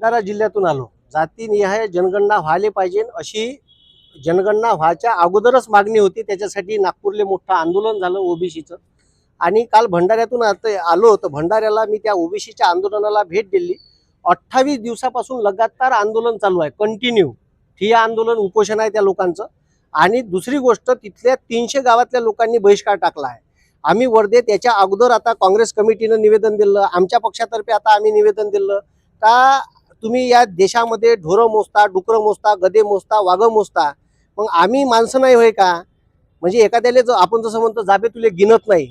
भंडारा जिल्ह्यातून आलो. जातीनिहाय जनगणना व्हायला पाहिजे अशी जनगणना व्हायच्या अगोदरच मागणी होती. त्याच्यासाठी नागपूरले मोठं आंदोलन झालं ओबीसीचं. आणि काल भंडाऱ्यातून आलो तर भंडाऱ्याला मी त्या ओबीसीच्या आंदोलनाला भेट दिली. 28 दिवसापासून लगातार आंदोलन चालू आहे, कंटिन्यू ठिय्या आंदोलन, उपोषण आहे त्या लोकांचं. आणि दुसरी गोष्ट, तिथल्या 300 गावातल्या लोकांनी बहिष्कार टाकला आहे. आम्ही वर्धेत याच्या अगोदर आता काँग्रेस कमिटीनं निवेदन दिलं, आमच्या पक्षातर्फे आता आम्ही निवेदन दिलं का तुम्ही या देशामध्ये ढोरं मोजता, डुकरं मोजता, गधे मोजता, वाघं मोजता, मग आम्ही माणसं नाही होय का? म्हणजे एखाद्याला आपण जसं म्हणतो जाबे तुले गिनत नाही,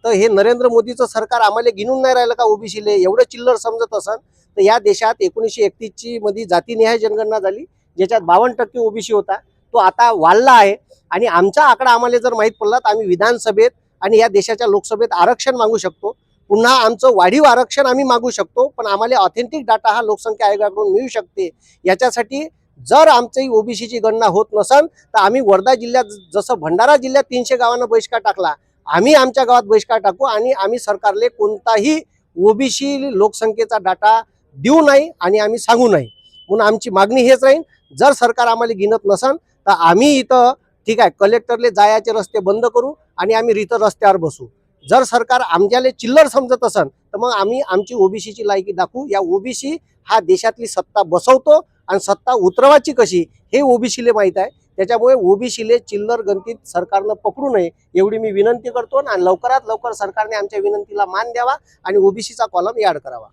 तर हे नरेंद्र मोदीचं सरकार आम्हाला गिनून नाही राहिलं का? ओबीसीले एवढं चिल्लर समजत असन तर या देशात 1931ची मध्ये जातीनिहाय जनगणना झाली, ज्याच्यात 52% ओबीसी होता, तो आता वाढला आहे. आणि आमचा आकडा आम्हाला जर माहीत पडला तर आम्ही विधानसभेत आणि या देशाच्या लोकसभेत आरक्षण मागू शकतो. पुन्हा आमचं वाढीव आरक्षण आम्ही मागू शकतो, पण आम्हाला ऑथेंटिक डाटा हा लोकसंख्या आयोगाकडून मिळू शकते. याच्यासाठी जर आमची ओबीसीची गणना होत नसेल तर आम्ही वर्धा जिल्ह्यात जसं भंडारा जिल्ह्यात 300 गावांना बहिष्कार टाकला, आम्ही आमच्या गावात बहिष्कार टाकू आणि आम्ही सरकारले कोणताही ओबीसी लोकसंख्येचा डाटा देऊ नाही आणि आम्ही सांगू नाही. म्हणून आमची मागणी हेच राहील, जर सरकार आम्हाला गिनत नसेल तर आम्ही इथं ठीक आहे कलेक्टरले जायचे रस्ते बंद करू आणि आम्ही इथं रस्त्यावर बसू. जर सरकार आमच्याले चिल्लर समजत असेल तर मग आम्ही आमची ओबीसीची लायकी दाखवू. या ओबीसी हा देशातली सत्ता बसवतो आणि सत्ता उतरवायची कशी हे ओबीसीले माहीत आहे. त्याच्यामुळे ओबीसीले चिल्लर गणतीत सरकारनं पकडू नये एवढी मी विनंती करतो आणि लवकरात लवकर सरकारने आमच्या विनंतीला मान द्यावा आणि ओबीसीचा कॉलम ॲड करावा.